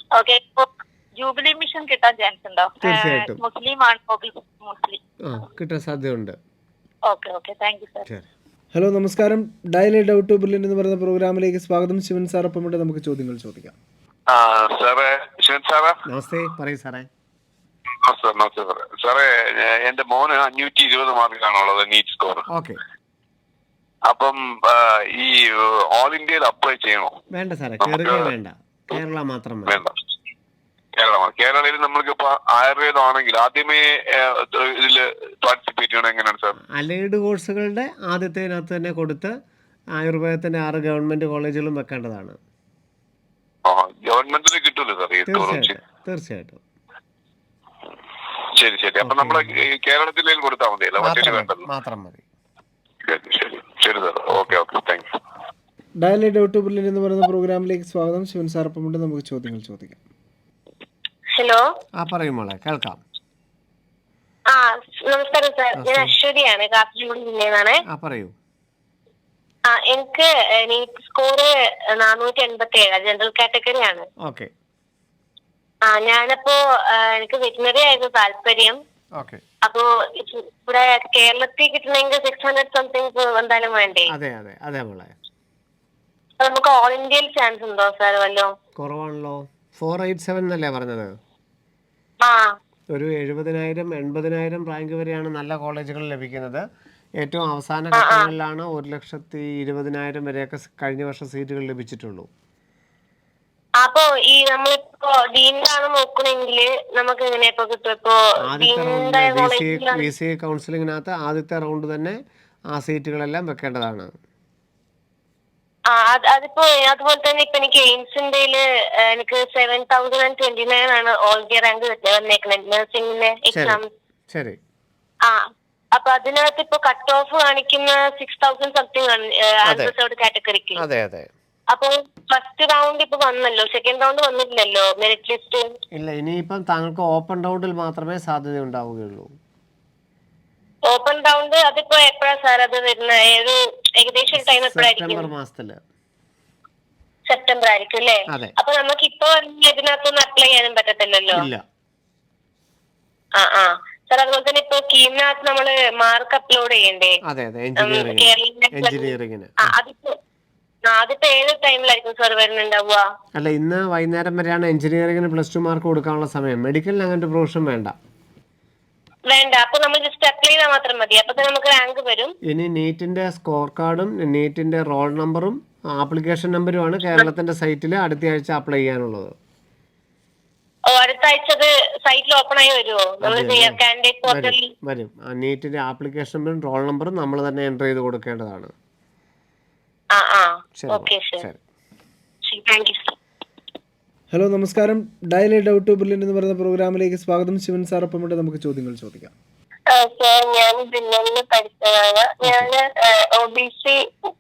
ജൂബിലി മിഷൻ കിട്ടാൻ ചാൻസ് ഉണ്ടോ? തീർച്ചയായിട്ടും മുസ്ലിം ആണ്. കിട്ടാൻ സാധ്യതയുണ്ട്. Thank you sir. ഹലോ നമസ്കാരം, ഡയലി ഡൗട്ട് ബുള്ളറ്റ് എന്ന് പറയുന്ന പ്രോഗ്രാമിലേക്ക് സ്വാഗതം. ശിവൻ സാർ ഒപ്പം ഉണ്ട്, നമുക്ക് ചോദ്യങ്ങൾ ചോദിക്കാം. നമസ്തേ, പറയൂ സാറേ. സാറേ എന്റെ മോന് 520 മാർക്കാണുള്ളത് നീറ്റ് സ്കോർ. ഓക്കെ, അപ്പം ഈ ഓൾ ഇന്ത്യയിൽ അപ്ലൈ ചെയ്യണോ? വേണ്ട സാറേ, കേരള വേണ്ട, കേരള മാത്രം വേണ്ട. കേരളയിൽ നമ്മൾക്കിപ്പോ ആയുർവേദമാണെങ്കിൽ ആദ്യമേ ഇതില് പാർട്ടിസിപ്പേറ്റ് ചെയ്യണം. എങ്ങനെയാണ് സാർ? അലൈഡ് കോഴ്സുകളുടെ ആദ്യത്തേനകത്ത് തന്നെ കൊടുത്ത് ആയുർവേദത്തിന്റെ 6 ഗവൺമെന്റ് കോളേജുകളും വെക്കേണ്ടതാണ്. ഗവൺമെന്റിൽ കിട്ടൂല്ലോ സാർ? തീർച്ചയായിട്ടും. ശരി ശരി, അപ്പൊ നമ്മള് കേരളത്തിലേക്ക് കൊടുത്താൽ മതിയല്ലോ, മറ്റേ വേണ്ടല്ലോ? മാത്രം മതി. ശരി sir, okay thank you. Daily doubt bullet എന്ന് പറയുന്ന പ്രോഗ്രാമിലേക്ക് സ്വാഗതം. ശിവൻ സാർ ഒപ്പം ഉണ്ട്, നമുക്ക് ചോദ്യങ്ങൾ ചോദിക്കാം. ഹലോ, പറയൂ മോളെ, കേൾക്കാം. നമസ്കാരം സാർ, ഞാൻ അശ്വതിയാണ്, കാസർഗോഡ് ജില്ലയിലാണ്. പറയൂ. എനിക്ക് നീറ്റ് സ്കോർ 487 ജനറൽ കാറ്റഗറി ആണ്. ഓക്കെ. ഞാനപ്പോ എനിക്ക് വെറ്റിനറി ആയിരുന്നു താല്പര്യം. അപ്പോ ഇവിടെ കേരളത്തിൽ കിട്ടണമെങ്കിൽ 600 സംതിങ് എന്തായാലും വേണ്ടേ? അതെ മോളെ. നമുക്ക് ഓൾ ഇന്ത്യയിൽ ചാൻസ് ഉണ്ടോ സാർ? വല്ലോ കുറവാണല്ലോ. 487 എന്നല്ലേ പറഞ്ഞത്? ഒരു 70,000 80,000 റാങ്ക് വരെയാണ് നല്ല കോളേജുകൾ ലഭിക്കുന്നത്. ഏറ്റവും അവസാന ഘട്ടങ്ങളിലാണ് 1,20,000 വരെയൊക്കെ കഴിഞ്ഞ വർഷം സീറ്റുകൾ ലഭിച്ചിട്ടുള്ളൂ. അപ്പോ ഈ നമ്മളിപ്പോ ഡീനിലാണ് നോക്കണെങ്കിൽ നമുക്ക് എങ്ങനെയാ കിട്ടും? ഇപ്പോ VCA കൗൺസിലിങ്ങിനകത്ത് ആദ്യത്തെ റൗണ്ട് തന്നെ ആ സീറ്റുകളെല്ലാം വെക്കേണ്ടതാണ്. അതിപ്പോ അതുപോലെ തന്നെ ഇപ്പൊ എനിക്ക് എയിംസിന്റെ എനിക്ക് 7,029 ആണ് ഓൾ ഇന്ത്യ റാങ്ക് വന്നേക്കുന്നത് നഴ്സിംഗിന്റെ എക്സാം. ശരി. അപ്പൊ അതിനകത്ത് ഇപ്പൊ കട്ട് ഓഫ് കാണിക്കുന്ന 6,000 സംതിങ് ആണ് അൺറിസർവ്ഡ് കാറ്റഗറിക്ക്. അപ്പൊ ഫസ്റ്റ് റൗണ്ട് ഇപ്പൊ വന്നല്ലോ, സെക്കൻഡ് റൗണ്ട് വന്നിട്ടില്ലല്ലോ മെറിറ്റ് ലിസ്റ്റ്. ഇല്ല, ഇനിയിപ്പം താങ്കൾക്ക് ഓപ്പൺ റൗണ്ടിൽ മാത്രമേ സാധ്യത ഉണ്ടാവുകയുള്ളൂ. ഓപ്പൺ റൗണ്ട് അതിപ്പോ എപ്പോഴാ സാർ അത് വരുന്ന? ഏകദേശം ടൈം എപ്പോഴായിരിക്കും? സെപ്റ്റംബർ ആയിരിക്കും അല്ലേ? അപ്പൊ നമുക്ക് ഇപ്പൊ ഇതിനകത്തൊന്നും അപ്ലൈ ചെയ്യാനും പറ്റത്തില്ലല്ലോ. സാർ അതുപോലെ തന്നെ ഇപ്പൊ കീമിനകത്ത് നമ്മള് മാർക്ക് അപ്ലോഡ് ചെയ്യണ്ടേ? അതെ അതെ, എഞ്ചിനീയറിംഗിന്. അതിപ്പോ ഏത് ടൈമിലായിരിക്കും സാർ വരുന്നുണ്ടാവുക? അല്ല, ഇന്ന് വൈകുന്നേരം വരെയാണ് എഞ്ചിനീയറിംഗിന് +2 മാർക്ക് കൊടുക്കാനുള്ള സമയം. മെഡിക്കലിന് അങ്ങനത്തെ പ്രൊവിഷൻ വേണ്ട. അപ്പൊ നമ്മൾ ജസ്റ്റ് അപ്ലൈ ചെയ്താൽ മാത്രം മതി, അപ്പൊ നമുക്ക് റാങ്ക് വരും. ഇനി നീറ്റിന്റെ സ്കോർ കാർഡും നീറ്റിന്റെ റോൾ നമ്പറും ആപ്ലിക്കേഷൻ നമ്പറുമാണ് കേരളത്തിന്റെ സൈറ്റിൽ അടുത്ത ആഴ്ച അപ്ലൈ ചെയ്യാനുള്ളത്. അടുത്ത ആഴ്ച സൈറ്റിൽ ഓപ്പൺ ആയി വരുമോ? കാൻഡിഡേറ്റ് പോർട്ടലിൽ വരും. നീറ്റിന്റെ ആപ്ലിക്കേഷൻ നമ്പറും റോൾ നമ്പറും നമ്മൾ തന്നെ എൻ്റർ ചെയ്ത് കൊടുക്കേണ്ടതാണ്. ഹലോ, നമസ്കാരം. Dial a doubt to brilliant എന്ന് പറയുന്ന പ്രോഗ്രാമിലേക്ക് സ്വാഗതം. ശിവൻ സാർ ഒപ്പമുണ്ട്, നമുക്ക് ചോദ്യങ്ങൾ ചോദിക്കാം. ഞാൻ ജില്ലയിൽ പഠിച്ചതാണ്. ഞാൻ OBC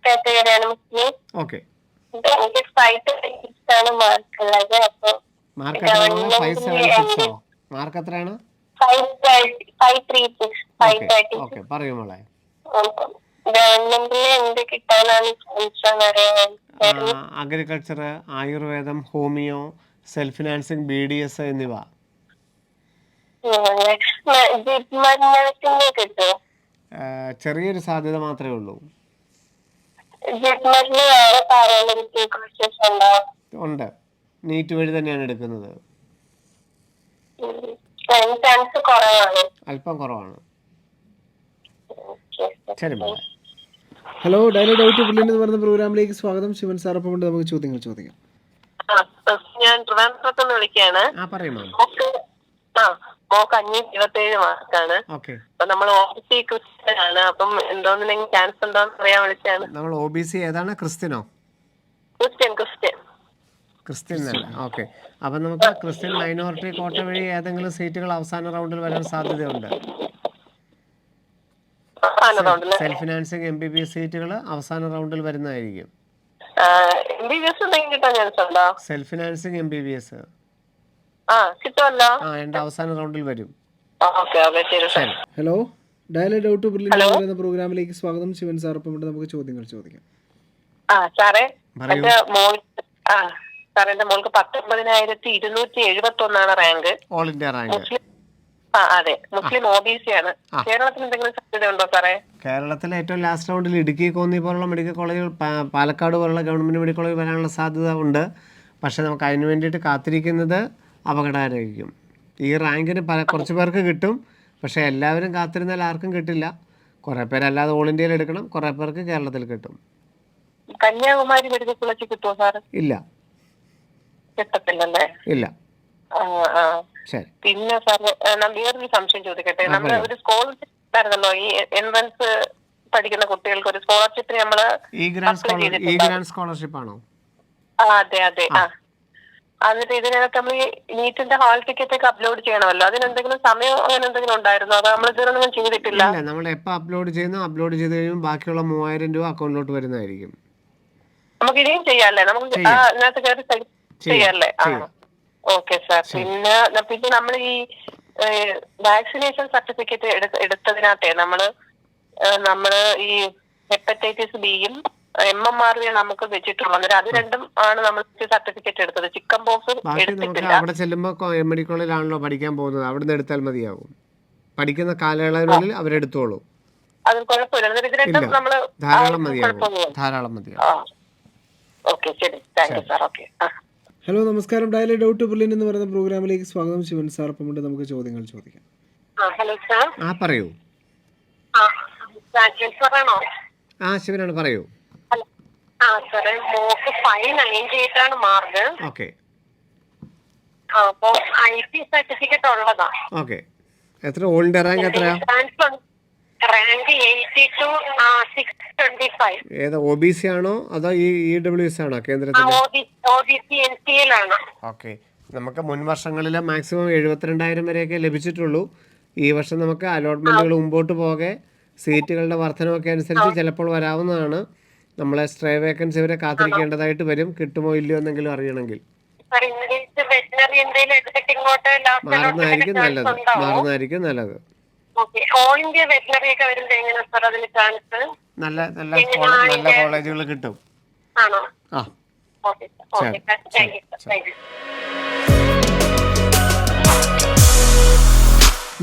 കാറ്റഗറിയാണ്, മുസ്ലിം. ഓക്കെ. എനിക്ക് 536 മാർക്ക് ഉള്ളത്. അപ്പൊ മാർക്ക് എത്രയാണ്? 536. ഓക്കെ, പറയൂ മോളെ. ഗവൺമെന്റിൽ എന്ത് കിട്ടാനാണ് അറിയാൻ? അഗ്രികൾച്ചർ, ആയുർവേദം, ഹോമിയോ, സെൽഫ് ഫിനാൻസിങ്, BDS എന്നിവ. കിട്ടുമോ? ചെറിയൊരു സാധ്യത മാത്രമേ ഉള്ളൂ. ഉണ്ട്, നീറ്റ് വഴി തന്നെയാണ് എടുക്കുന്നത്. അല്പം കുറവാണ്. ശരി മോളെ. Hello, dial a doubt to brilliant എന്ന് പറയുന്ന പ്രോഗ്രാമിലേക്ക് സ്വാഗതം. ശിവൻ സാർ ഒപ്പമുണ്ട്, നമുക്ക് ചോദ്യങ്ങൾ ചോദിക്കാം. ഞാൻ ട്രിവാൻഡ്രത്ത് നിന്ന് വിളിക്കുകയാണ്. മോക്ക് 527 മാർക്കാണ്. അപ്പൊ നമ്മൾ OBC ക്രിസ്ത്യനാണ്. അപ്പം എന്തോന്നിനെങ്കിലും ചാൻസ് ഉണ്ടോന്ന് അറിയാൻ വിളിച്ചാണ്. നമ്മൾ OBC ഏതാണ്? ക്രിസ്ത്യനോ? ക്രിസ്ത്യൻ അല്ല. ഓക്കെ. അപ്പൊ നമുക്ക് ക്രിസ്ത്യൻ മൈനോറിറ്റി കോട്ട വഴി ഏതെങ്കിലും സീറ്റുകൾ അവസാന റൗണ്ടിൽ വരാൻ സാധ്യതയുണ്ട്. സെൽഫ് ഫിനാൻസിങ് MBBS സീറ്റുകൾ അവസാന റൗണ്ടിൽ വരുന്നതായിരിക്കും. സെൽഫ് ഫിനാൻസിങ് MBBS എന്റെ അവസാന റൗണ്ടിൽ വരും. Hello, dial a doubt to brilliant എന്ന് പറയുന്ന പ്രോഗ്രാമിലേക്ക് സ്വാഗതം. ശിവൻ സാർ ഒപ്പമുണ്ട്, നമുക്ക് ചോദ്യങ്ങൾ ചോദിക്കാം. എന്റെ മോൾക്ക് 19,271 റാങ്ക്. All India rank. അതെ, മുസ്ലിം OBC ആണ്. കേരളത്തിൽ എന്തെങ്കിലും സാധ്യത ഉണ്ടോ സാറേ? കേരളത്തിലെ ഏറ്റവും ലാസ്റ്റ് റൗണ്ടിൽ ഇടുക്കി, കോന്നി പോലുള്ള മെഡിക്കൽ കോളേജുകൾ, പാലക്കാട് പോലുള്ള ഗവൺമെന്റ് മെഡിക്കൽ കോളേജ് വരാനുള്ള സാധ്യത ഉണ്ട്. പക്ഷെ നമുക്ക് അതിന് വേണ്ടിയിട്ട് കാത്തിരിക്കുന്നത് അപകടകരമായിരിക്കും. ഈ റാങ്കിന് കുറച്ച് പേർക്ക് കിട്ടും, പക്ഷെ എല്ലാവരും കാത്തിരുന്നാൽ ആർക്കും കിട്ടില്ല. കുറെ പേരല്ലാതെ ഓൾ ഇന്ത്യയിൽ എടുക്കണം, കുറെ പേർക്ക് കേരളത്തിൽ കിട്ടും. കന്യാകുമാരി മെഡിക്കൽ കോളേജ് കിട്ടുമോ സാർ? ഇല്ല, കിട്ടത്തില്ലല്ലേ? ഇല്ല. പിന്നെ സാർ വേറൊരു സംശയം ചോദിക്കട്ടെ. നമ്മള് ഒരു സ്കോളർഷിപ്പ് ഉണ്ടായിരുന്നല്ലോ, ഈ എൻട്രൻസ് പഠിക്കുന്ന കുട്ടികൾക്ക് ഒരു സ്കോളർഷിപ്പിന് നമ്മള് സ്കോളർഷിപ്പ് ആണോ? അതെ അതെ. എന്നിട്ട് ഇതിനകത്ത് നമ്മൾ നീറ്റിന്റെ ഹാൾ ടിക്കറ്റ് ഒക്കെ അപ്ലോഡ് ചെയ്യണമല്ലോ, അതിനെന്തെങ്കിലും സമയം അങ്ങനെ എന്തെങ്കിലും ഉണ്ടായിരുന്നോ? അത് നമ്മൾ ഇതൊന്നും ചെയ്തിട്ടില്ല. നമ്മൾ എപ്പോൾ അപ്ലോഡ് ചെയ്ത് കഴിയുമ്പോൾ ബാക്കിയുള്ള 3000 രൂപ അക്കൗണ്ടിലോട്ട് വരുന്നതായിരിക്കും. നമുക്ക് ഇനിയും ചെയ്യാല്ലേ? നമുക്ക് അതിനകത്ത് കയറി ചെയ്യാല്ലേ? Okay sir. പിന്നെ നമ്മൾ ഈ വാക്സിനേഷൻ സർട്ടിഫിക്കറ്റ് എടുത്തതിനകത്തെ നമ്മള് ഈ ഹെപ്പറ്റൈറ്റിസ് ബിയും MMR നമുക്ക് വെച്ചിട്ടുള്ളത്. അത് രണ്ടും ആണ് നമ്മൾ സർട്ടിഫിക്കറ്റ് എടുത്തത്. ചിക്കൻ ബോക്സ് എടുത്തിട്ടില്ല. അവിടെ ചെല്ലുമ്പോൾ മെഡിക്കൽ കോളേജിലാണല്ലോ പഠിക്കാൻ പോകുന്നത്, അവിടെ എടുത്താൽ മതിയാവും. പഠിക്കുന്ന കാലയളവിനുള്ളിൽ അവരെടുത്തോളൂ. അത് കുഴപ്പമില്ല. ഇത് രണ്ടും നമ്മള് ധാരാളം മതിയാവും. ഓക്കെ, ശരി. Thank you sir. Okay. Hello, നമസ്കാരം. Dial a doubt to brilliant എന്ന് പറയുന്ന പ്രോഗ്രാമിലേക്ക് സ്വാഗതം. ശിവൻ സാർ ഒപ്പമുണ്ട്, നമുക്ക് ചോദ്യങ്ങൾ ചോദിക്കാം. Hello sir. പറയൂ. ശിവനാണ്, പറയൂ. സാറേ, മോക്ക് 598 ആണ് മാർക്ക്. ഓക്കെ. അപ്പൊ IP സർട്ടിഫിക്കറ്റ് ഉള്ളതാ. ഓക്കെ. എത്ര ഓൾ ഇന്ത്യ റാങ്ക്? എത്രയാ റാങ്ക്? 82,625. ഏതാ, OBC ആണോ അതോ EWS ആണോ? കേന്ദ്രത്തിൽ OBC NCL ആണ്. ഓക്കെ. നമുക്ക് മുൻ വർഷങ്ങളിൽ മാക്സിമം 72,000 വരെയൊക്കെ ലഭിച്ചിട്ടുള്ളൂ. ഈ വർഷം നമുക്ക് അലോട്ട്മെന്റുകൾ മുമ്പോട്ട് പോകെ സീറ്റുകളുടെ വർധനമൊക്കെ അനുസരിച്ച് ചിലപ്പോൾ വരാവുന്നതാണ്. നമ്മളെ സ്ട്രേ വേക്കൻസി വരെ കാത്തിരിക്കേണ്ടതായിട്ട് വരും. കിട്ടുമോ ഇല്ലയോ എന്നെങ്കിലും അറിയണമെങ്കിൽ മാറുന്നതായിരിക്കും നല്ലത്. നല്ല കോളേജുകൾ കിട്ടും.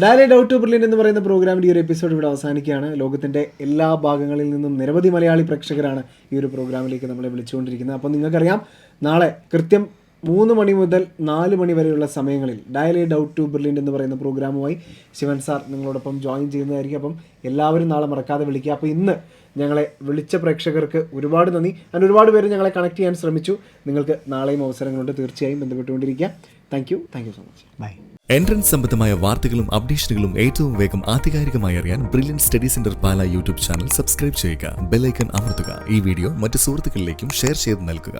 ഡയലി ഡൗട്ട് ടു ബ്രില്യൻറ്റ് എന്ന് പറയുന്ന പ്രോഗ്രാമിൻ്റെ ഈ ഒരു എപ്പിസോഡ് ഇവിടെ അവസാനിക്കുകയാണ്. ലോകത്തിൻ്റെ എല്ലാ ഭാഗങ്ങളിൽ നിന്നും നിരവധി മലയാളി പ്രേക്ഷകരാണ് ഈ ഒരു പ്രോഗ്രാമിലേക്ക് നമ്മളെ വിളിച്ചുകൊണ്ടിരിക്കുന്നത്. അപ്പോൾ നിങ്ങൾക്കറിയാം, നാളെ കൃത്യം 3 മണി മുതൽ 4 മണി വരെയുള്ള സമയങ്ങളിൽ ഡയലി ഡൗട്ട് ടു ബ്രില്യൻറ്റ് എന്ന് പറയുന്ന പ്രോഗ്രാമുമായി ശിവൻ സാർ നിങ്ങളോടൊപ്പം ജോയിൻ ചെയ്യുന്നതായിരിക്കും. അപ്പം എല്ലാവരും നാളെ മറക്കാതെ വിളിക്കുക. അപ്പോൾ ഇന്ന് ഞങ്ങളെ വിളിച്ച പ്രേക്ഷകർക്ക് ഒരുപാട് നന്ദി. അതിന് ഒരുപാട് പേര് ഞങ്ങളെ കണക്ട് ചെയ്യാൻ ശ്രമിച്ചു. നിങ്ങൾക്ക് നാളെയും അവസരങ്ങളുണ്ട്, തീർച്ചയായും ബന്ധപ്പെട്ടുകൊണ്ടിരിക്കുക. Thank you so much. Bye. Entrance സംബന്ധമായ വാർത്തകളും അപ്ഡേഷനുകളും ഏറ്റവും വേഗം ആധികാരികമായി അറിയാൻ brilliant study centre Pala YouTube channel subscribe ചെയ്യുക. ബെൽ ഐക്കൺ അമർത്തുക. ഈ വീഡിയോ മറ്റ് സുഹൃത്തുക്കളിലേക്കും ഷെയർ ചെയ്ത് നൽകുക.